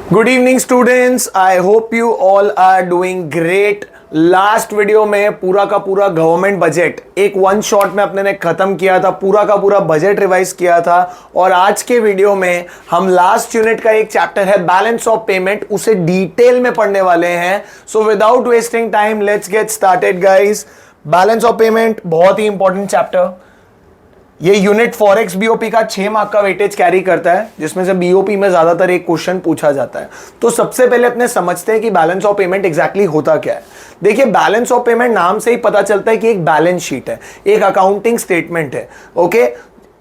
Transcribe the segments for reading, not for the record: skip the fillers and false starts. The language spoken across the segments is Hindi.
Good evening students, I hope you all are doing great. Last video में पूरा का पूरा गवर्नमेंट बजट एक वन शॉट में अपने ने खत्म किया था, पूरा का पूरा बजट रिवाइज किया था। और आज के वीडियो में हम लास्ट यूनिट का एक चैप्टर है बैलेंस ऑफ पेमेंट, उसे डिटेल में पढ़ने वाले हैं। So without wasting time let's get started guys. Balance of payment बहुत ही इंपॉर्टेंट चैप्टर। ये यूनिट फॉरेक्स बीओपी का 6 मार्क का वेटेज कैरी करता है, जिसमें से बीओपी में ज्यादातर एक क्वेश्चन पूछा जाता है। तो सबसे पहले अपने समझते हैं कि बैलेंस ऑफ पेमेंट एग्जैक्टली होता क्या है। देखिए, बैलेंस ऑफ पेमेंट नाम से ही पता चलता है कि एक बैलेंस शीट है, एक अकाउंटिंग स्टेटमेंट है। ओके,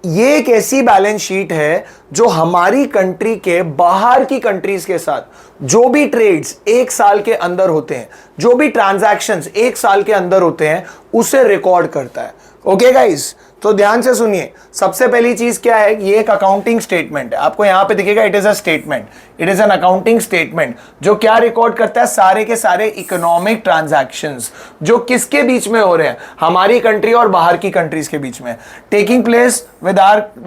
ये एक ऐसी बैलेंस शीट है जो हमारी कंट्री के बाहर की कंट्रीज के साथ जो भी ट्रेड्स एक साल के अंदर होते हैं, जो भी ट्रांजैक्शंस एक साल के अंदर होते हैं, उसे रिकॉर्ड करता है। ओके गाइस, तो ध्यान से सुनिए। सबसे पहली चीज क्या है, ये एक अकाउंटिंग स्टेटमेंट है। आपको यहां पे दिखेगा it is a statement, it is an accounting statement जो क्या रिकॉर्ड करता है, सारे के सारे इकोनॉमिक ट्रांजैक्शंस जो किसके बीच में हो रहे हैं, हमारी कंट्री और बाहर की कंट्रीज के बीच में, taking place with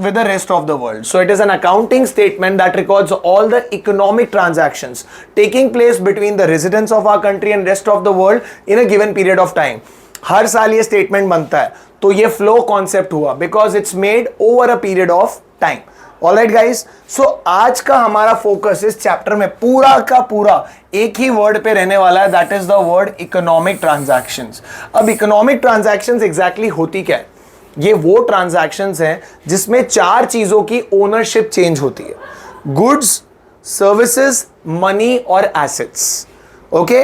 the rest of the world. So it is an accounting statement that records all the economic transactions taking place between the residents of our country and rest of the world in a given period of time. हर साल ये स्टेटमेंट बनता है, तो ये फ्लो कॉन्सेप्ट हुआ because it's made over a period of time. Alright guys, so आज का हमारा फोकस इस चैप्टर में पूरा का पूरा एक ही वर्ड पे रहने वाला है, that is the word economic transactions. अब इकोनॉमिक ट्रांजैक्शंस एग्जैक्टली होती क्या है? ये वो ट्रांजैक्शंस हैं जिसमें 4 चीजों की ओनरशिप चेंज होती है, गुड्स, सर्विसेज, मनी और assets. Okay,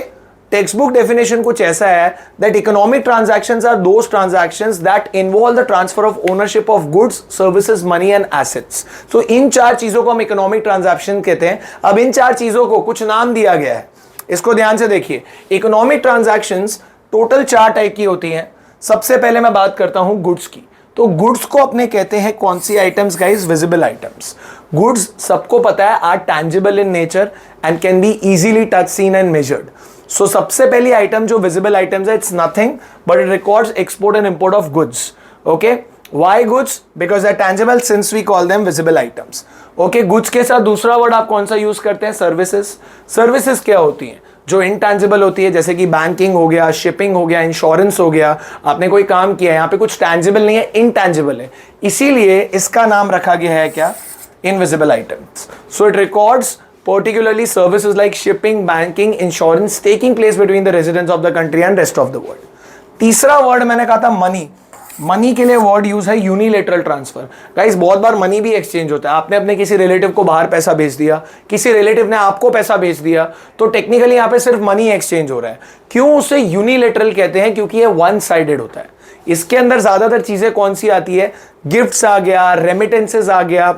text book definition कुछ ऐसा है that economic transactions are those transactions that involve the transfer of ownership of goods, services, money and assets. So इन 4 चीजों को हम इकोनॉमिक ट्रांजैक्शन कहते हैं। अब इन 4 चीजों को कुछ नाम दिया गया है, इसको ध्यान से देखिए। इकोनॉमिक ट्रांजैक्शंस टोटल 4 टाइप की होती हैं। सबसे पहले मैं बात करता हूं गुड्स की। तो गुड्स को अपने कहते हैं कौन सी items guys? Visible items. Goods सबको पता है are tangible in nature and can be easily touch, seen and measured. So सबसे पहली आइटम जो विजिबल आइटम्स है, it's nothing but it records export and import of goods. Okay, why goods? Because they are tangible since we call them visible items. Okay, goods के साथ दूसरा वर्ड आप कौन सा यूज करते हैं? सर्विसेज। सर्विसेज क्या होती हैं? जो इनटैंजिबल होती है, जैसे कि बैंकिंग हो गया, शिपिंग हो गया, इंश्योरेंस हो गया। आपने कोई काम किया है, यहाँ पे कुछ टैंजिबल नहीं है, इनटैंजिबल है, इसीलिए इसका नाम रखा गया है क्या? Invisible items. So it records particularly services like shipping, banking, insurance taking place between the residents of the country and rest of the world. तीसरा वर्ड मैंने कहा था मनी। मनी के लिए वर्ड यूज है यूनिलेटरल ट्रांसफर। गाइस, बहुत बार मनी भी एक्सचेंज होता है। आपने अपने किसी रिलेटिव को बाहर पैसा भेज दिया, किसी रिलेटिव ने आपको पैसा भेज दिया, तो टेक्निकली यहाँ पे सिर्फ मनी एक्सचेंज हो रहा है। क्यों उसे यूनिलेटरल कहते हैं? क्योंकि ये वन साइडेड होता है। इसके अंदर ज्यादातर चीजें कौन सी आती है? गिफ्ट्स आ गया, रेमिटेंसेज आ गया,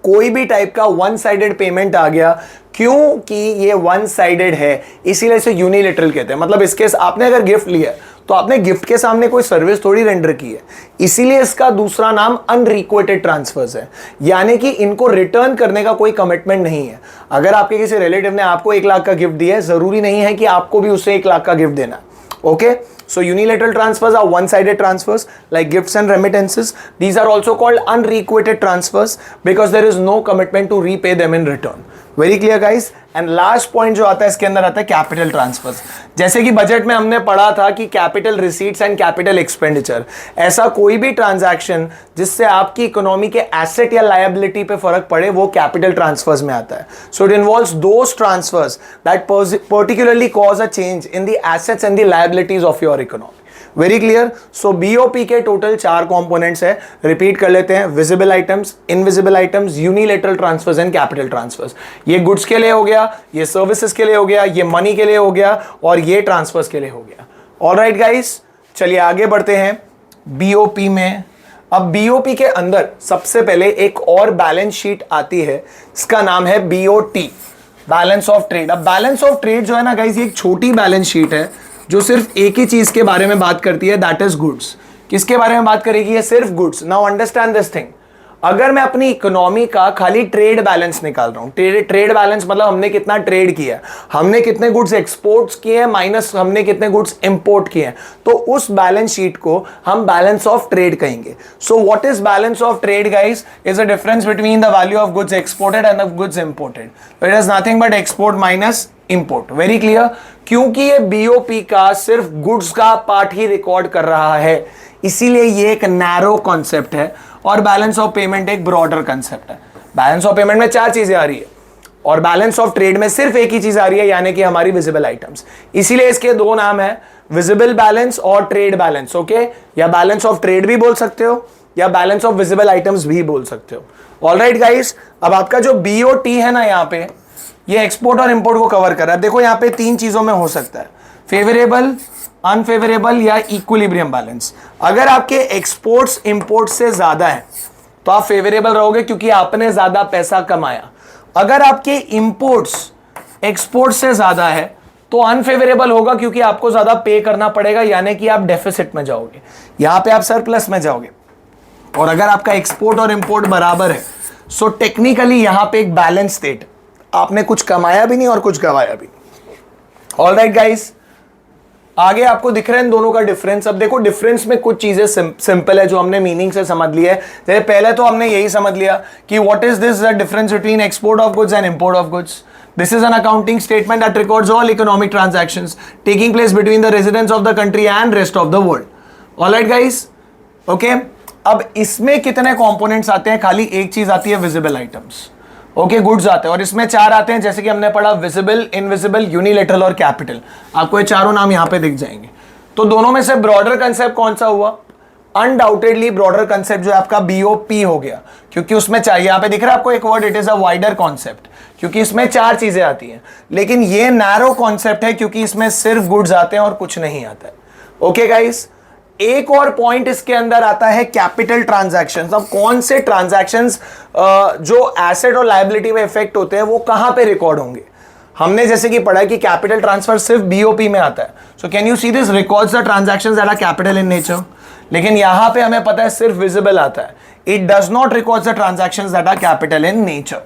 कोई भी टाइप का वन साइडेड पेमेंट आ गया। क्योंकि ये वन साइडेड है, इसीलिए इसे यूनिलेटरल कहते हैं। मतलब इसके आपने अगर गिफ्ट लिया तो आपने गिफ्ट के सामने कोई सर्विस थोड़ी रेंडर की है, इसीलिए इसका दूसरा नाम अनरिक्वेटेड ट्रांसफर्स है। यानी कि इनको रिटर्न करने का कोई कमिटमेंट नहीं है। अगर आपके किसी रिलेटिव ने आपको 1 लाख का गिफ्ट दिया है, जरूरी नहीं है कि आपको भी उसे 1 लाख का गिफ्ट देना। Okay, so unilateral transfers are one-sided transfers like gifts and remittances. These are also called unrequited transfers because there is no commitment to repay them in return. Very clear guys? And last point जो आता है इसके अंदर आता है कैपिटल ट्रांसफर्स। जैसे कि बजट में हमने पढ़ा था कि capital receipts and capital expenditure, ऐसा कोई भी ट्रांजैक्शन जिससे आपकी इकोनॉमी के एसेट या लायबिलिटी पे फर्क पड़े, वो कैपिटल ट्रांसफर्स में आता है। So it involves those transfers that particularly cause a change in the assets and the liabilities of your economy. Very clear? So BOP के टोटल 4 कंपोनेंट्स है, रिपीट कर लेते हैं। Visible items, invisible items, unilateral transfers and capital transfers. ये गुड्स के लिए हो गया, ये सर्विसेज के लिए हो गया, ये मनी के लिए हो गया और ये ट्रांसफर्स के लिए हो गया। ऑलराइट गाइस, चलिए आगे बढ़ते हैं बीओपी में। अब बीओपी के अंदर सबसे पहले एक और बैलेंस शीट आती है, इसका नाम है बीओटी, बैलेंस ऑफ ट्रेड। अब बैलेंस ऑफ ट्रेड जो है ना गाइस, ये एक छोटी बैलेंस शीट है जो सिर्फ एक ही चीज के बारे में बात करती है, दैट इज गुड्स। किसके बारे में बात करेगी? ये सिर्फ goods. Now understand this thing, अगर मैं अपनी इकोनॉमी का खाली ट्रेड बैलेंस निकाल रहा हूं, ट्रेड बैलेंस मतलब हमने कितना ट्रेड किया है, हमने कितने गुड्स एक्सपोर्ट्स किए हैं माइनस हमने कितने गुड्स इंपोर्ट किए हैं, तो उस बैलेंस शीट को हम बैलेंस ऑफ ट्रेड कहेंगे. So what is balance of trade guys? Is the difference between the value of goods exported and the goods imported. It is nothing but export minus import. Very clear. क्योंकि ये बीओपी का सिर्फ गुड्स का पार्ट ही रिकॉर्ड कर रहा है, इसीलिए ये एक नैरो कॉन्सेप्ट है और बैलेंस ऑफ पेमेंट एक ब्रॉडर कॉन्सेप्ट है. बैलेंस ऑफ पेमेंट में 4 चीजें आ रही है और बैलेंस ऑफ ट्रेड में सिर्फ एक ही चीज आ रही है, यानी कि हमारी विजिबल आइटम्स. इसीलिए इसके 2 नाम है, विजिबल बैलेंस और ट्रेड बैलेंस. ओके, या बैलेंस ऑफ ट्रेड भी बोल सकते हो या बैलेंस ऑफ विजिबल आइटम्स भी बोल सकते हो. ऑलराइट गाइस, अब आपका जो बीओटी है ना, यहाँ पे ये एक्सपोर्ट और इंपोर्ट को कवर कर रहा है. देखो यहाँ पे 3 चीजों में हो सकता है, फेवरेबल, अनफेवरेबल या इक्विलिब्रियम बैलेंस. अगर आपके एक्सपोर्ट्स इंपोर्ट से ज्यादा है तो आप फेवरेबल रहोगे क्योंकि आपने ज्यादा पैसा कमाया. अगर आपके इंपोर्ट्स एक्सपोर्ट से ज्यादा है तो अनफेवरेबल होगा क्योंकि आपको ज्यादा पे करना पड़ेगा, यानी कि आप डेफिसिट में जाओगे, यहां पे आप सरप्लस में जाओगे. और अगर आपका एक्सपोर्ट और इंपोर्ट बराबर है सो टेक्निकली यहां पे एक बैलेंस स्टेट, आपने कुछ कमाया भी नहीं और कुछ गवाया भी नहीं. ऑलराइट गाइस, आगे आपको दिख रहा है इन दोनों का डिफरेंस. अब देखो डिफरेंस में कुछ चीजें सिंपल है जो हमने मीनिंग से समझ लिया है. जैसे पहले तो हमने यही समझ लिया कि what is this the difference between export of goods and import of goods. This is an accounting statement that records all economic transactions taking place between the residents of the country and rest of the world. Alright guys, okay. अब इसमें कितने कंपोनेंट्स आते हैं? खाली एक चीज आती है, विजिबल आइटम्स. ओके, गुड्स आते हैं और इसमें 4 आते हैं, जैसे कि हमने पढ़ा विजिबल, इनविजिबल, यूनिलेटरल और कैपिटल. आपको ये चारों नाम यहां पे दिख जाएंगे. तो दोनों में से ब्रॉडर कंसेप्ट कौन सा हुआ? अनडाउटेडली ब्रॉडर कंसेप्ट जो है आपका बीओपी हो गया, क्योंकि उसमें चाहिए, यहां पे दिख रहा है आपको एक word, it is a wider concept, क्योंकि इसमें 4 चीजें आती हैं. लेकिन ये नैरो कॉन्सेप्ट है क्योंकि इसमें सिर्फ गुड्स आते हैं और कुछ नहीं आता है. ओके गाइस, एक और पॉइंट इसके अंदर आता है कैपिटल ट्रांजैक्शंस. अब कौन से ट्रांजैक्शंस जो एसेट और लायबिलिटी में इफेक्ट होते हैं वो कहां पे रिकॉर्ड होंगे? हमने जैसे कि पढ़ा कि कैपिटल ट्रांसफर सिर्फ बीओपी में आता है. So can you see this records the transactions that are capital in nature. लेकिन यहां पे हमें पता है सिर्फ विजिबल आता है. It does not records the transactions that are capital in nature.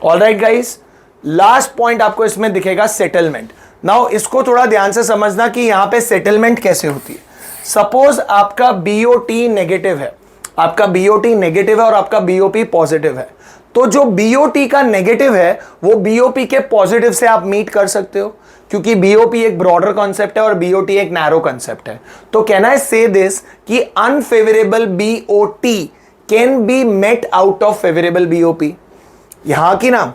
Alright guys, last point आपको इसमें दिखेगा सेटलमेंट. नाउ इसको थोड़ा ध्यान से समझना कि यहां पे सेटलमेंट कैसे होती है. सपोज आपका बीओटी नेगेटिव है, आपका बीओटी नेगेटिव है और आपका बीओपी पॉजिटिव है, तो जो बीओटी का नेगेटिव है वो बीओपी के पॉजिटिव से आप मीट कर सकते हो, क्योंकि बीओपी एक ब्रॉडर कॉन्सेप्ट है और बीओटी एक नैरो कॉन्सेप्ट है. तो कैन आई से दिस कि unfavourable BOT can be met out of favourable BOP. यहां की ना,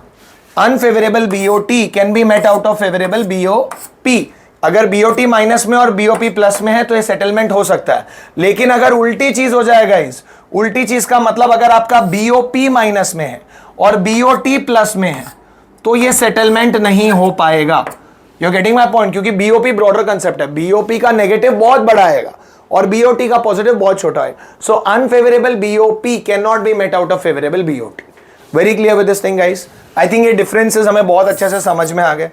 unfavourable BOT can be met out of favourable BOP. अगर बीओटी माइनस में और बीओपी प्लस में है तो ये सेटलमेंट हो सकता है. लेकिन अगर उल्टी चीज हो जाएगा, इस उल्टी चीज का मतलब अगर आपका बीओपी माइनस में है और बीओटी प्लस में है तो ये सेटलमेंट नहीं हो पाएगा. You getting my point? क्योंकि बीओपी ब्रॉडर कंसेप्ट है, बीओपी का नेगेटिव बहुत बड़ा आएगा और बीओटी का पॉजिटिव बहुत छोटा है. So unfavourable BOP can not be met out of favourable BOT. Very clear with this thing guys. I think ये डिफरेंसेस हमें बहुत अच्छे से समझ में आ गए.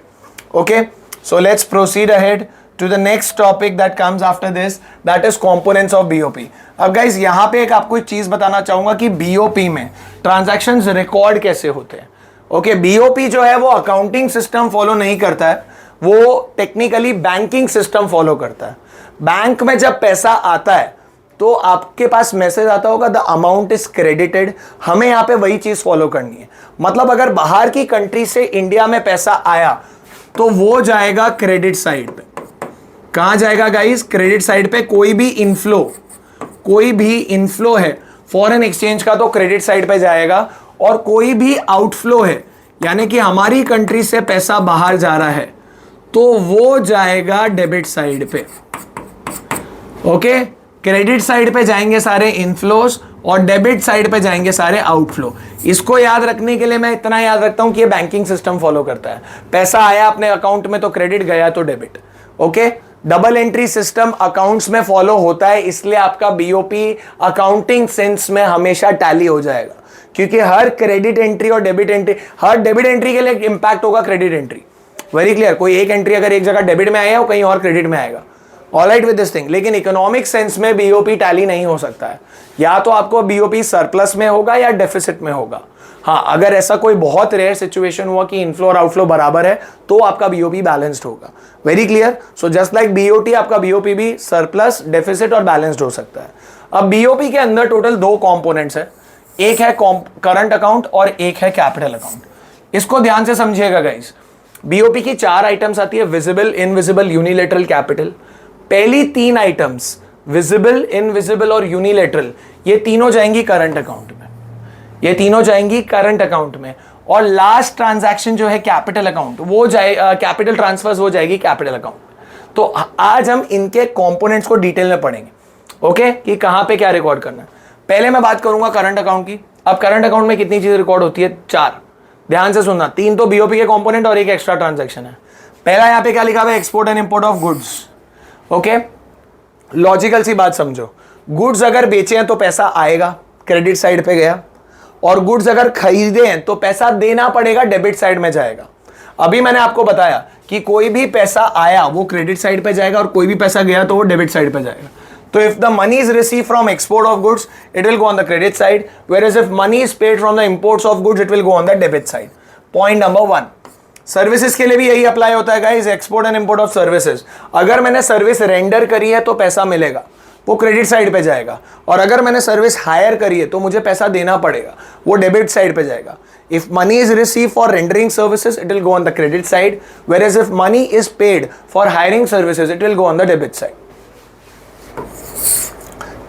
Okay, so let's proceed ahead to the next topic that comes after this, that is components of BOP. अब guys यहाँ पे एक आपको एक चीज बताना चाहूंगा कि BOP में ट्रांजैक्शंस रिकॉर्ड कैसे होते हैं. ओके, BOP जो है वो अकाउंटिंग सिस्टम फॉलो नहीं करता है, वो टेक्निकली बैंकिंग सिस्टम फॉलो करता है. बैंक में जब पैसा आता है तो आपके पास मैसेज आता होगा द अमाउंट इज क्रेडिटेड. हमें यहाँ पे वही चीज फॉलो करनी है. मतलब अगर बाहर की कंट्री से इंडिया में पैसा आया तो वो जाएगा क्रेडिट साइड पे. कहां जाएगा गाइस? क्रेडिट साइड पे. कोई भी इनफ्लो है फॉरेन एक्सचेंज का तो क्रेडिट साइड पे जाएगा, और कोई भी आउटफ्लो है यानी कि हमारी कंट्री से पैसा बाहर जा रहा है तो वो जाएगा डेबिट साइड पे. ओके, क्रेडिट साइड पे जाएंगे सारे इनफ्लोज और डेबिट साइड पे जाएंगे सारे आउटफ्लो. इसको याद रखने के लिए मैं इतना याद रखता हूं कि ये बैंकिंग सिस्टम फॉलो करता है. पैसा आया अपने अकाउंट में तो क्रेडिट, गया तो debit. Okay, double entry system accounts में फॉलो होता है, इसलिए आपका बीओपी अकाउंटिंग सेंस में हमेशा टैली हो जाएगा, क्योंकि हर क्रेडिट एंट्री और डेबिट एंट्री, हर डेबिट एंट्री के लिए इंपैक्ट होगा क्रेडिट एंट्री. Very clear. कोई एक एंट्री अगर एक जगह डेबिट में आया हो कहीं और क्रेडिट में आएगा. Alright with this thing. लेकिन इकोनॉमिक सेंस में बीओपी टैली नहीं हो सकता है, या तो आपको बीओपी सरप्लस में होगा या डेफिसिट में होगा। हाँ, अगर ऐसा कोई बहुत रेयर सिचुएशन हुआ कि इनफ्लो और आउटफ्लो बराबर है तो आपका बीओपी बैलेंस्ड होगा। Very clear. So just like BOT, आपका बीओपी भी सरप्लस, डेफिसिट और बैलेंस्ड हो सकता है। अब बीओपी के अंदर टोटल 2 कंपोनेंट्स है, एक है करंट अकाउंट और एक है कैपिटल अकाउंट। इसको ध्यान से समझिएगा गाइस। बीओपी की 4 आइटम्स आती है, विजिबल, इनविजिबल, यूनिलेटरल, कैपिटल। पहली 3 आइटम्स विजिबल, इनविजिबल और यूनिलेटरल, ये तीनों जाएंगी करंट अकाउंट में, ये तीनों जाएंगी करंट अकाउंट में। और लास्ट ट्रांजैक्शन जो है कैपिटल अकाउंट, वो जाए कैपिटल ट्रांसफर्स, वो जाएगी कैपिटल अकाउंट। तो आज हम इनके कंपोनेंट्स को डिटेल में पढ़ेंगे, ओके, कि कहां पे क्या रिकॉर्ड करना है। पहले मैं बात करूंगा करंट अकाउंट की। अब करंट अकाउंट में कितनी चीज रिकॉर्ड होती है? 4। ध्यान से सुनना, 3 तो बीओपी के कंपोनेंट और एक एक्स्ट्रा ट्रांजैक्शन है। पहला यहां पे क्या लिखा हुआ है? Export and import of goods. Okay, logical सी बात समझो, गुड्स अगर बेचे हैं तो पैसा आएगा, क्रेडिट साइड पे गया, और गुड्स अगर खरीदे हैं तो पैसा देना पड़ेगा, डेबिट साइड में जाएगा। अभी मैंने आपको बताया कि कोई भी पैसा आया वो क्रेडिट साइड पे जाएगा और कोई भी पैसा गया तो वो डेबिट साइड पे जाएगा। तो if the money is receive from export of goods it will go on the credit side, whereas if money is paid from the imports of goods it will go on the debit side. Point number 1. Services के लिए भी यही अप्लाई होता है guys, export and import of services. अगर मैंने सर्विस रेंडर करी है तो पैसा मिलेगा, वो क्रेडिट साइड पे जाएगा, और अगर मैंने सर्विस हायर करी है तो मुझे पैसा देना पड़ेगा, वो डेबिट साइड पे जाएगा। If money is receive for rendering services it will go on the credit side, whereas if money is paid for hiring services it will go on the debit side.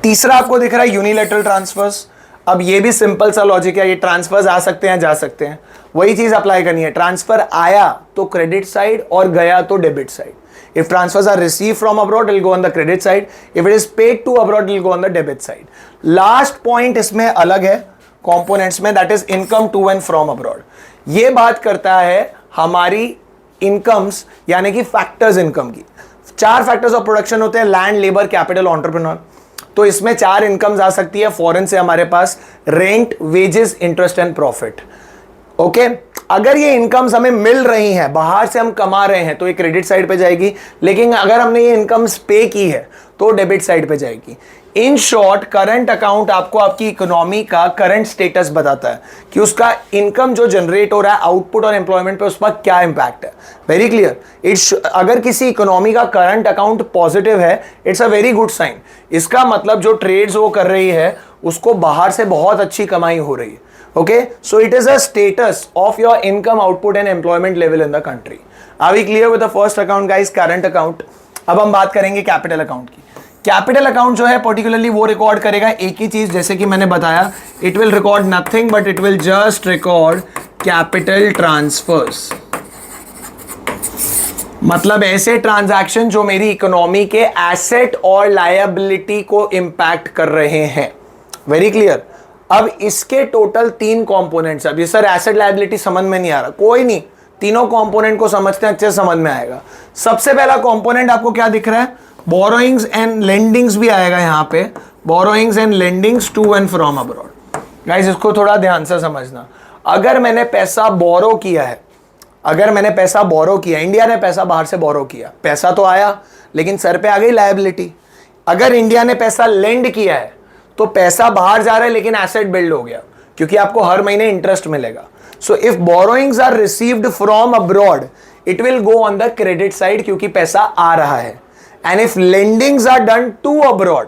तीसरा आपको दिख रहा है यूनिलैटरल ट्रांसफर्स। अब ये भी सिंपल सा लॉजिक है, ये ट्रांसफर्स आ सकते हैं, जा सकते हैं, वही चीज अप्लाई करनी है। ट्रांसफर आया तो क्रेडिट साइड और गया तो debit side. If transfers are receive from abroad it will go on the credit side, if it is paid to abroad it will go on the debit side. Last point इसमें अलग है कंपोनेंट्स में, that is income to and from abroad. ये बात करता है हमारी इनकम्स, यानी कि फैक्टर्स इनकम की। 4 फैक्टर्स ऑफ प्रोडक्शन होते हैं, लैंड, लेबर, कैपिटल, एंटरप्रेन्योर। तो इसमें 4 इनकम्स आ सकती है फॉरेन से हमारे पास, rent, wages, interest and profit. Okay, अगर ये इनकम्स हमें मिल रही हैं, बाहर से हम कमा रहे हैं, तो ये क्रेडिट साइड पे जाएगी, लेकिन अगर हमने ये इनकम्स पे की है तो डेबिट साइड पे जाएगी। इन शॉर्ट, करंट अकाउंट आपको आपकी इकोनॉमी का करंट स्टेटस बताता है कि उसका इनकम जो जनरेट हो रहा है आउटपुट और एम्प्लॉयमेंट पे, उस पर क्या इंपैक्ट है। Very clear. अगर किसी इकोनॉमी का करंट अकाउंट पॉजिटिव है, it's a very good sign. इसका मतलब जो ट्रेड्स वो कर रही है उसको बाहर से बहुत अच्छी कमाई हो रही है। Okay, so it is a status of your income, output and employment level in the country. Are we clear with the first account guys, current account. अब हम बात करेंगे कैपिटल अकाउंट की। कैपिटल अकाउंट जो है पर्टिकुलरली वो रिकॉर्ड करेगा एक ही चीज, जैसे कि मैंने बताया, it will record nothing but it will just record capital transfers. मतलब ऐसे ट्रांजैक्शन जो मेरी इकोनॉमी के एसेट और लायबिलिटी को इंपैक्ट कर रहे हैं। Very clear. अब इसके टोटल 3 कंपोनेंट्स। अब ये सर एसेट लायबिलिटी समझ में नहीं आ रहा, कोई नहीं, तीनों कंपोनेंट को समझते हैं, अच्छे से समझ में आएगा। सबसे पहला कंपोनेंट आपको क्या दिख रहा है? बोरोइंग्स एंड लेंडिंग्स भी आएगा यहाँ पे, borrowings and lendings to and from abroad. Guys इसको थोड़ा ध्यान से समझना। अगर मैंने पैसा बोरो किया है, अगर मैंने पैसा बोरो किया, इंडिया ने पैसा बाहर से बोरो किया, पैसा तो आया लेकिन सर पे आ गई लायबिलिटी। अगर इंडिया ने पैसा लेंड किया है तो पैसा बाहर जा रहा है लेकिन एसेट बिल्ड हो गया, क्योंकि आपको हर महीने इंटरेस्ट मिलेगा। So if borrowings are received from abroad it will go on the credit side, क्योंकि पैसा आ रहा है। And if lendings are done to abroad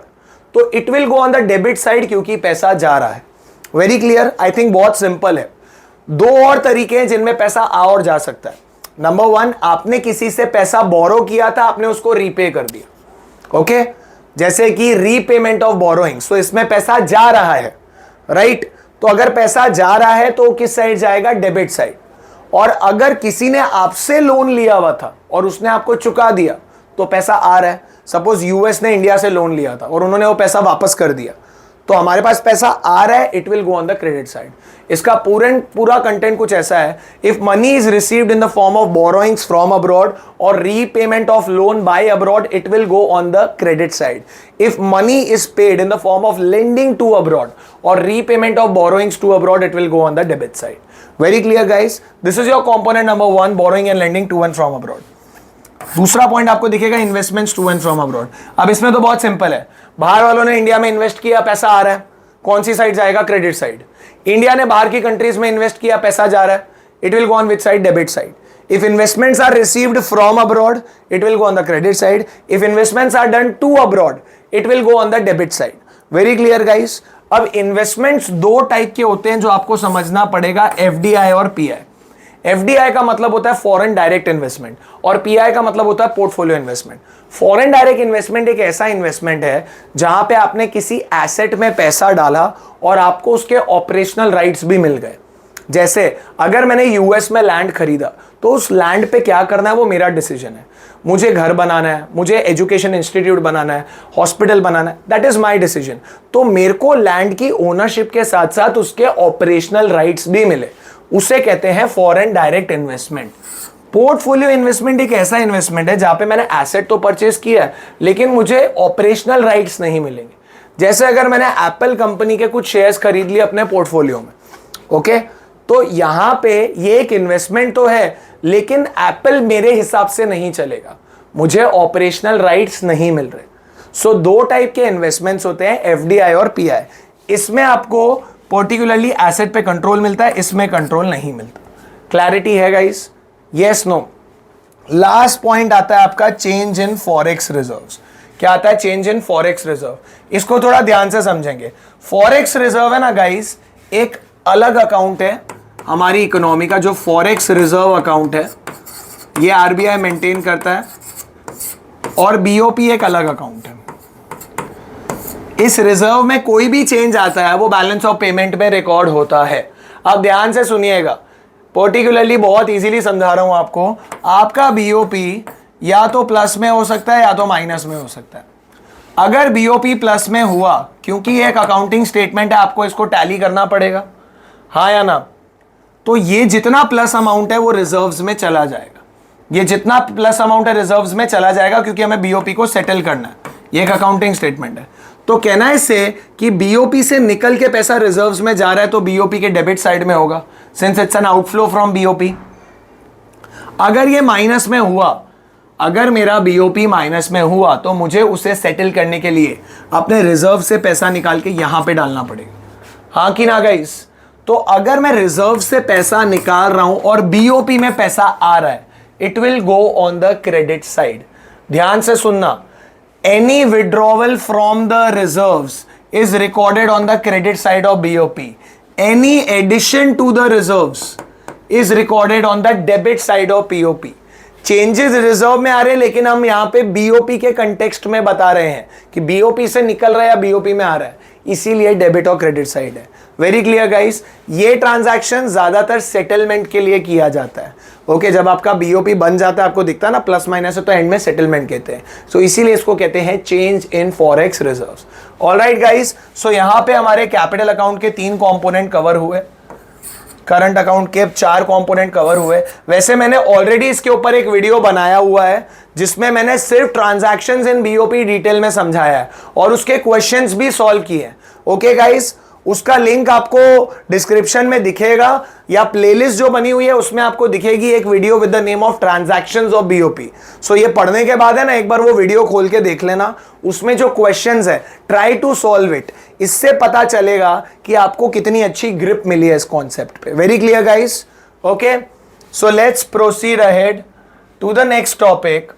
तो it will go on the debit side, क्योंकि पैसा जा रहा है। Very clear. आई थिंक बहुत सिंपल है। 2 और तरीके हैं जिनमें पैसा आ और जा सकता है। नंबर 1, आपने किसी से पैसा बोरो किया था, आपने उसको रीपे कर दिया। ओके, जैसे कि रीपेमेंट ऑफ बोरोइंग्स, तो इसमें पैसा जा रहा है, राइट। तो अगर पैसा जा रहा है तो किस साइड जाएगा? Debit side. और अगर किसी ने आपसे लोन लिया हुआ था और उसने आपको चुका दिया तो पैसा आ रहा है। सपोज यूएस ने इंडिया से लोन लिया था और उन्होंने वो पैसा वापस कर दिया, तो हमारे पास पैसा आ रहा है, it will go on the credit side. इसका पूरा कंटेंट कुछ ऐसा है, if money is received in the form of borrowings from abroad और repayment of loan by abroad it will go on the credit side. If money is paid in the form of lending to abroad और repayment of borrowings to abroad it will go on the debit side. Very clear guys, this is your component number 1, borrowing and lending to and from abroad. दूसरा पॉइंट आपको दिखेगा investments to and from abroad. अब इसमें तो बहुत सिंपल है, बाहर वालों ने इंडिया में इन्वेस्ट किया, पैसा आ रहा है, कौन सी साइड जाएगा? Credit side. इंडिया ने बाहर की कंट्रीज में इन्वेस्ट किया, पैसा जा रहा है, it will go on which side? Debit side. If investments are received from abroad, it will go on the credit side. If investments are done to abroad, it will go on the debit side. Very clear guys? अब इन्वेस्टमेंट्स दो टाइप के होते हैं जो आपको समझना पड़ेगा, एफडीआई और पीआई। एफडीआई का मतलब होता है फॉरेन डायरेक्ट इन्वेस्टमेंट और पीआई का मतलब होता है portfolio investment. Foreign direct investment एक ऐसा इन्वेस्टमेंट है जहां पे आपने किसी एसेट में पैसा डाला और आपको उसके ऑपरेशनल राइट्स भी मिल गए। जैसे अगर मैंने यूएस में लैंड खरीदा तो उस लैंड पे क्या करना है वो मेरा डिसीजन है। मुझे घर बनाना है, मुझे एजुकेशन इंस्टीट्यूट बनाना है, हॉस्पिटल बनाना है, दैट इज माय डिसीजन। तो मेरे को लैंड की ओनरशिप के साथ साथ उसके ऑपरेशनल राइट्स भी मिले, उसे कहते हैं foreign direct investment. Portfolio investment एक ऐसा इन्वेस्टमेंट है जहां पे मैंने एसेट तो परचेज किया है लेकिन मुझे ऑपरेशनल राइट्स नहीं मिलेंगे। जैसे अगर मैंने एप्पल कंपनी के कुछ शेयर्स खरीद लिए अपने पोर्टफोलियो में, ओके, तो यहां पे ये एक इन्वेस्टमेंट तो है लेकिन एप्पल मेरे हिसाब से नहीं चलेगा, मुझे ऑपरेशनल राइट्स नहीं मिल रहे। सो दो टाइप के इन्वेस्टमेंट्स होते हैं, एफडीआई और पीआई। इसमें आपको पर्टिकुलरली एसेट पे कंट्रोल मिलता है, इसमें कंट्रोल नहीं मिलता। क्लैरिटी है guys? Yes no? Last point आता है आपका चेंज इन फॉरेक्स रिजर्व्स। क्या आता है? Change in forex reserve. इसको थोड़ा ध्यान से समझेंगे। फॉरेक्स रिजर्व है ना गाइस, एक अलग अकाउंट है हमारी इकोनॉमी का, जो फॉरेक्स रिजर्व अकाउंट है ये आरबीआई मेंटेन करता है और बीओपी एक अलग अकाउंट है। इस रिजर्व में कोई भी चेंज आता है वो बैलेंस ऑफ पेमेंट में रिकॉर्ड होता है। अब ध्यान से सुनिएगा, पर्टिकुलरली बहुत इजीली समझा रहा हूं आपको। आपका बीओपी या तो प्लस में हो सकता है या तो माइनस में हो सकता है। अगर बीओपी प्लस में हुआ, क्योंकि ये एक अकाउंटिंग स्टेटमेंट है, आपको इसको टैली करना पड़ेगा, हाँ या ना, तो ये जितना प्लस अमाउंट है वो रिजर्व्स में चला जाएगा। ये जितना प्लस अमाउंट है रिजर्व्स में चला जाएगा क्योंकि हमें बीओपी को सेटल करना है, ये एक अकाउंटिंग स्टेटमेंट है। तो कहना है इससे कि बीओपी से निकल के पैसा रिजर्व्स में जा रहा है तो बीओपी के डेबिट साइड में होगा, since it's an outflow from BOP. अगर ये माइनस में हुआ, अगर मेरा बीओपी माइनस में हुआ तो मुझे उसे सेटल करने के लिए अपने रिजर्व से पैसा निकाल के यहां पे डालना पड़ेगा, हाँ कि ना गाइस? तो अगर मैं रिजर्व से पैसा निकाल रहा हूं और बीओपी में पैसा आ रहा है, it will go on the credit side. ध्यान से सुनना, any withdrawal from the reserves is recorded on the credit side of BOP. Any addition to the reserves is recorded on the debit side of POP. Changes reserve में आ रहे हैं लेकिन हम यहां पे बीओपी के कंटेक्स्ट में बता रहे हैं कि बीओपी से निकल रहा है या बीओपी में आ रहा है, इसीलिए डेबिट और क्रेडिट साइड है। Very clear guys? ये ट्रांजैक्शन ज्यादातर सेटलमेंट के लिए किया जाता है। ओके, जब आपका बीओपी बन जाता है, आपको दिखता है ना प्लस माइनस है, तो एंड में सेटलमेंट कहते हैं। सो इसीलिए इसको कहते हैं change in forex reserves. Alright guys, so यहां पे हमारे कैपिटल अकाउंट के 3 कंपोनेंट कवर हुए, करंट अकाउंट के 4 कंपोनेंट कवर हुए। वैसे मैंने ऑलरेडी इसके ऊपर एक वीडियो बनाया हुआ है जिसमें मैंने सिर्फ ट्रांजैक्शंस इन बीओपी डिटेल में समझाया है और उसके क्वेश्चंस भी सॉल्व किए हैं। ओके गाइस, उसका लिंक आपको डिस्क्रिप्शन में दिखेगा या प्लेलिस्ट जो बनी हुई है उसमें आपको दिखेगी एक video with the name of transactions of BOP. So ये पढ़ने के बाद है ना, एक बार वो वीडियो खोल के देख लेना, उसमें जो क्वेश्चंस है ट्राई टू सॉल्व इट। इससे पता चलेगा कि आपको कितनी अच्छी ग्रिप मिली है इस कॉन्सेप्ट पे। Very clear guys? Okay, so let's proceed ahead to the next topic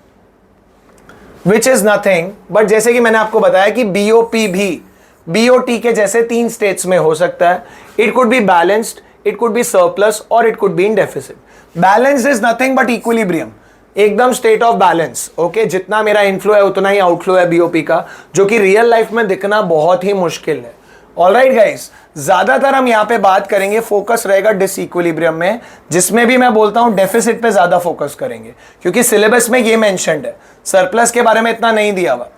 which is nothing but, जैसे कि मैंने आपको बताया कि बीओपी भी बीओटी के जैसे 3 स्टेट्स में हो सकता है। It could be balanced, it could be surplus और it could be in deficit. Balanced is nothing but equilibrium, एकदम स्टेट ऑफ बैलेंस। ओके, जितना मेरा इनफ्लो है उतना ही आउटफ्लो है बीओपी का, जो कि रियल लाइफ में दिखना बहुत ही मुश्किल है। ऑलराइट गाइस, ज्यादातर हम यहां पे बात करेंगे, फोकस रहेगा डिसइक्विलिब्रियम में, जिसमें भी मैं बोलता हूं डेफिसिट पे ज्यादा फोकस करेंगे क्योंकि सिलेबस में ये मेंशन्ड है, सरप्लस के बारे में इतना नहीं दिया हुआ।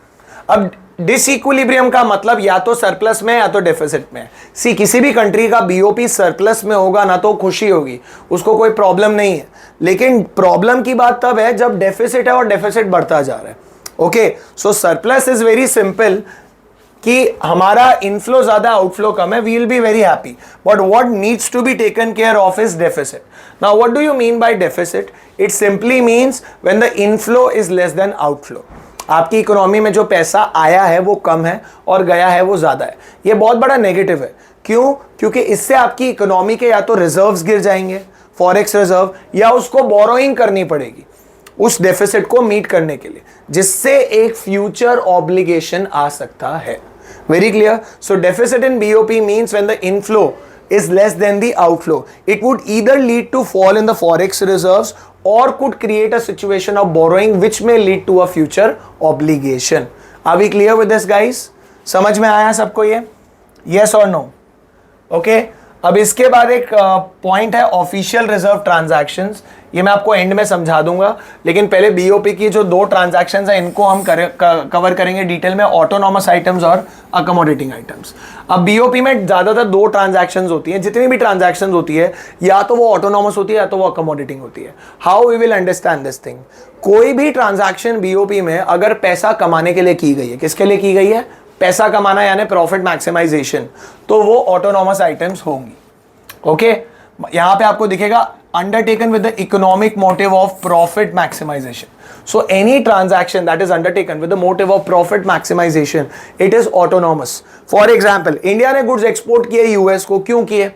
अब डिसइक्विलिब्रियम का मतलब या तो सरप्लस में या तो डेफिसिट में। सी, किसी भी कंट्री का बीओपी सरप्लस में होगा ना तो खुशी होगी, उसको कोई प्रॉब्लम नहीं है, लेकिन प्रॉब्लम की बात तब है जब डेफिसिट है और डेफिसिट बढ़ता जा रहा है। Okay, so surplus is very simple, कि हमारा इनफ्लो ज्यादा आउटफ्लो कम है, we will be very happy, but what needs to be taken care of is deficit. Now what do you mean by deficit? It simply means when the inflow is less than outflow. आपकी इकोनॉमी में जो पैसा आया है वो कम है और गया है वो ज्यादा है. ये बहुत बड़ा नेगेटिव है. क्यों? क्योंकि इससे आपकी इकोनॉमी के या तो रिजर्व्स गिर जाएंगे, फॉरेक्स रिजर्व, या उसको बोरोइंग करनी पड़ेगी उस डेफिसिट को मीट करने के लिए, जिससे एक फ्यूचर ऑब्लिगेशन आ सकता है. Very clear? So deficit in BOP means when the inflow is less than the outflow. It would either lead to fall in the forex reserves or could create a situation of borrowing which may lead to a future obligation. Are we clear with this guys? समझ में आया सबको ये? Yes or no? Okay? अब इसके बाद एक पॉइंट है ऑफिशियल रिजर्व ट्रांजैक्शंस. ये मैं आपको एंड में समझा दूंगा, लेकिन पहले बीओपी की जो दो ट्रांजैक्शंस हैं इनको हम कवर करेंगे डिटेल में, ऑटोनॉमस आइटम्स और अकोमोडेटिंग आइटम्स. अब बीओपी में ज्यादातर दो ट्रांजैक्शंस होती हैं. जितनी भी ट्रांजैक्शंस होती है या तो वो ऑटोनॉमस होती है या तो वो अकोमोडेटिंग होती है. How we will understand this thing? कोई भी ट्रांजैक्शन बीओपी में अगर पैसा कमाने के लिए की गई है, किसके लिए की गई है? पैसा कमाना यानी प्रॉफिट मैक्सिमाइजेशन, तो वो ऑटोनॉमस आइटम्स होंगी. ओके, यहां पे आपको दिखेगा undertaken with the economic motive of profit maximisation. So any transaction that is undertaken with the motive of profit maximisation, it is autonomous. For example, India ने गुड्स एक्सपोर्ट किए यूएस को. क्यों किए?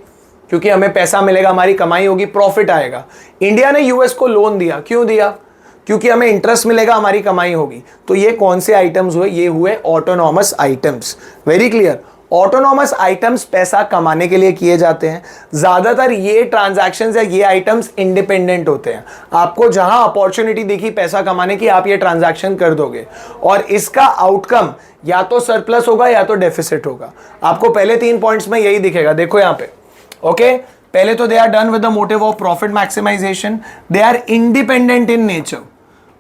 क्योंकि हमें पैसा मिलेगा, हमारी कमाई होगी, प्रॉफिट आएगा. इंडिया ने यूएस को लोन दिया. क्यों दिया? क्योंकि हमें इंटरेस्ट मिलेगा, हमारी कमाई होगी. तो ये कौन से आइटम्स हुए? ये हुए autonomous items. Very clear? Autonomous items पैसा कमाने के लिए किए जाते हैं. ज्यादातर ये ट्रांजैक्शंस या ये आइटम्स इंडिपेंडेंट होते हैं. आपको जहां अपॉर्चुनिटी दिखी पैसा कमाने की, आप ये ट्रांजैक्शन कर दोगे और इसका आउटकम या तो सरप्लस होगा या तो डेफिसिट होगा. आपको पहले 3 पॉइंट्स में यही दिखेगा. देखो यहां पे. ओके, पहले तो they are done with the motive of profit maximisation, they are independent in nature.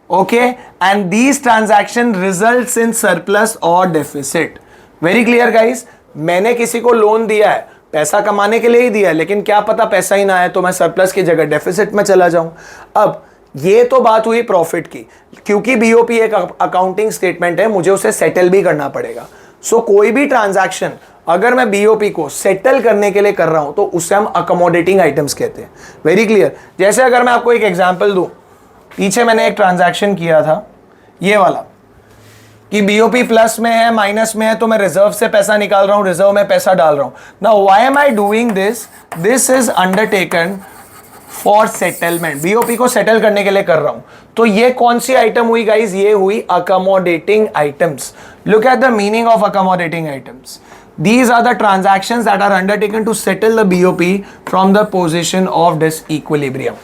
Okay, and these transaction results in surplus or deficit. Very clear guys? मैंने किसी को लोन दिया है, पैसा कमाने के लिए ही दिया है, लेकिन क्या पता पैसा ही ना आए तो मैं सरप्लस की जगह डेफिसिट में चला जाऊं. अब ये तो बात हुई प्रॉफिट की. क्योंकि बीओपी एक अकाउंटिंग स्टेटमेंट है, मुझे उसे सेटल भी करना पड़ेगा. सो कोई भी ट्रांजैक्शन अगर मैं बीओपी को सेटल करने के लिए कर रहा हूं तो उसे हम अकोमोडेटिंग आइटम्स कहते हैं. Very clear? जैसे अगर मैं आपको एक एग्जाम्पल दूं, पीछे मैंने एक ट्रांजैक्शन किया था ये वाला कि बीओपी प्लस में है, माइनस में है, तो मैं रिजर्व से पैसा निकाल रहा हूं, रिजर्व में पैसा डाल रहा हूं. Now why am I doing this? This is undertaken for settlement. BOP को सेटल करने के लिए कर रहा हूं. तो ये कौन सी आइटम हुई गाइज? ये हुई accommodating items. Look at the meaning of accommodating items. These are the transactions that are undertaken to settle the BOP from the position of disequilibrium.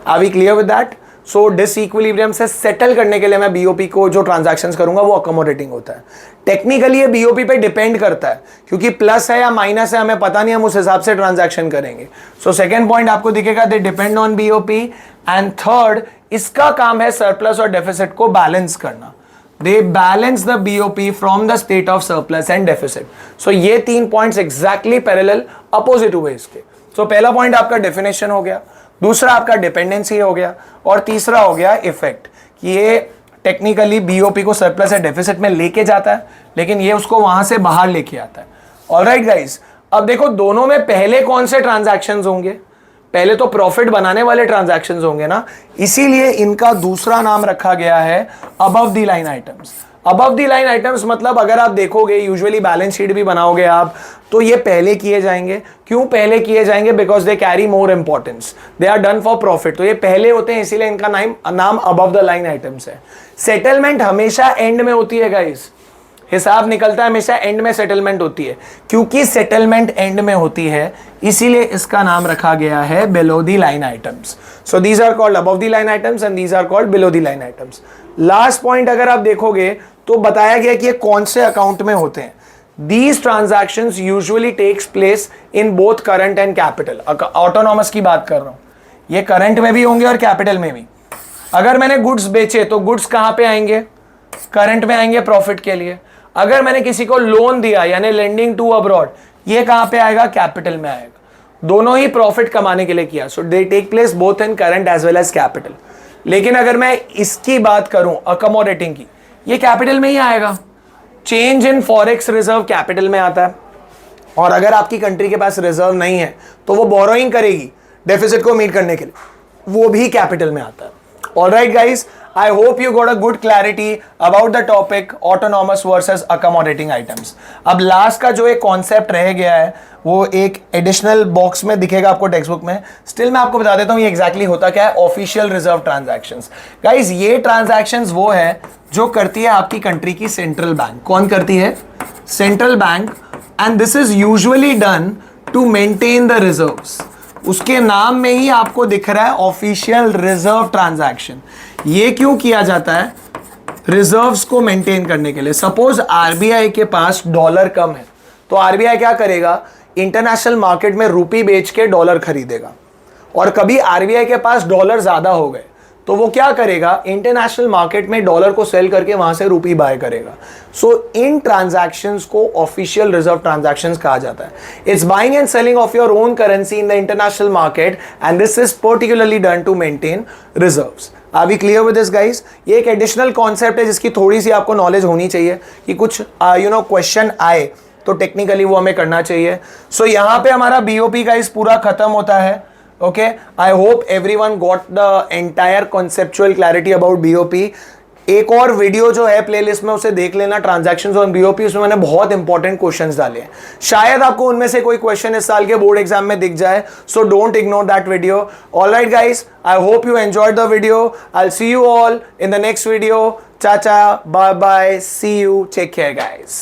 Are we clear with that? So disequilibrium से सेटल करने के लिए मैं बीओपी को जो ट्रांजैक्शंस करूंगा वो अकोमोडेटिंग होता है. टेक्निकली ये बीओपी पे डिपेंड करता है, क्योंकि प्लस है या माइनस है हमें पता नहीं, हम उस हिसाब से ट्रांजैक्शन करेंगे. सो सेकंड पॉइंट आपको दिखेगा, they depend on BOP. And third, इसका काम है सरप्लस और डेफिसिट को बैलेंस करना. They balance the BOP from the state of surplus and deficit. So ये 3 पॉइंट्स एग्जैक्टली पैरेलल अपोजिट हुए इसके. सो पहला पॉइंट आपका डेफिनेशन हो गया, दूसरा आपका डिपेंडेंसी हो गया, और तीसरा हो गया इफेक्ट, कि ये टेक्निकली बीओपी को सरप्लस या डेफिसिट में लेके जाता है, लेकिन ये उसको वहां से बाहर लेके आता है. ऑलराइट गाइस, अब देखो दोनों में पहले कौन से ट्रांजैक्शंस होंगे? पहले तो प्रॉफिट बनाने वाले ट्रांजैक्शंस होंगे ना, इसीलिए इनका दूसरा नाम रखा गया है above the line items. Above the line items मतलब अगर आप देखोगे, यूजुअली बैलेंस शीट भी बनाओगे आप, तो ये पहले किए जाएंगे. क्यों पहले किए जाएंगे? Because they carry more importance, they are done for profit. तो ये पहले होते हैं, इसीलिए इनका नाम अबव द लाइन आइटम्स है. सेटलमेंट हमेशा एंड में होती है गाइस. हिसाब निकलता है हमेशा एंड में सेटलमेंट होती है. क्योंकि सेटलमेंट एंड में होती है इसीलिए इसका नाम रखा गया है below the line items. So these are called above the line items and these are called below the line items. Last point अगर आप देखोगे तो बताया गया कि ये कौन से अकाउंट में होते हैं. These transactions usually takes place in both current and capital. Autonomous की बात कर रहा हूं, ये करंट में भी होंगे और कैपिटल में भी. अगर मैंने गुड्स बेचे तो गुड्स कहां पे आएंगे? करंट में आएंगे प्रॉफिट के लिए. अगर मैंने किसी को लोन दिया यानी लेंडिंग टू अब्रॉड, ये कहां पे आएगा? कैपिटल में आएगा. दोनों ही प्रॉफिट कमाने के लिए किया. So they take place both in current as well as capital. लेकिन अगर मैं इसकी बात करूं अकोमोडेटिंग की, ये कैपिटल में ही आएगा. Change in forex reserve capital में आता है, और अगर आपकी कंट्री के पास रिजर्व नहीं है तो वो बोरोइंग करेगी डेफिसिट को मीट करने के लिए, वो भी कैपिटल में आता है. Alright guys, I hope you got a good clarity about the topic autonomous versus accommodating items. अब लास्ट का जो एक कॉन्सेप्ट रह गया है वो एक एडिशनल बॉक्स में दिखेगा आपको टेक्स्ट बुक में. स्टिल मैं आपको बता देता हूँ ये एग्जैक्टली होता क्या है. Official reserve transactions. गाइस ये ट्रांजैक्शंस वो है जो करती है आपकी कंट्री की सेंट्रल बैंक. कौन करती है? Central bank. And this is usually done to maintain the reserves. उसके नाम में ही आपको दिख रहा है ऑफिशियल रिजर्व ट्रांजैक्शन. ये क्यों किया जाता है? रिजर्व्स को मेंटेन करने के लिए. सपोज आरबीआई के पास डॉलर कम है तो आरबीआई क्या करेगा? इंटरनेशनल मार्केट में रुपी बेच के डॉलर खरीदेगा. और कभी आरबीआई के पास डॉलर ज्यादा हो गए तो वो क्या करेगा? इंटरनेशनल मार्केट में डॉलर को सेल करके वहां से रुपी बाय करेगा. सो इन ट्रांजैक्शंस को ऑफिशियल रिजर्व ट्रांजैक्शंस कहा जाता है. It's buying and selling of your own currency in the international market and this is particularly done to maintain reserves. Are we clear with this guys? ये एक एडिशनल कॉन्सेप्ट है जिसकी थोड़ी सी आपको नॉलेज होनी चाहिए कि कुछ क्वेश्चन आए तो टेक्निकली वो हमें करना चाहिए. सो यहाँ पे हमारा बीओपी गाइस पूरा खत्म होता है. Okay, I hope everyone got the entire conceptual clarity about BOP. एक और वीडियो जो है प्लेलिस्ट में उसे देख लेना, ट्रांजैक्शंस ऑन बीओपी. उसमें मैंने बहुत इंपॉर्टेंट क्वेश्चंस डाले हैं. शायद आपको उनमें से कोई क्वेश्चन इस साल के बोर्ड एग्जाम में दिख जाए. So don't ignore that video. Alright guys, I hope you enjoyed the video. I will see you all in the next video. चाचा, bye bye, see you, take care guys.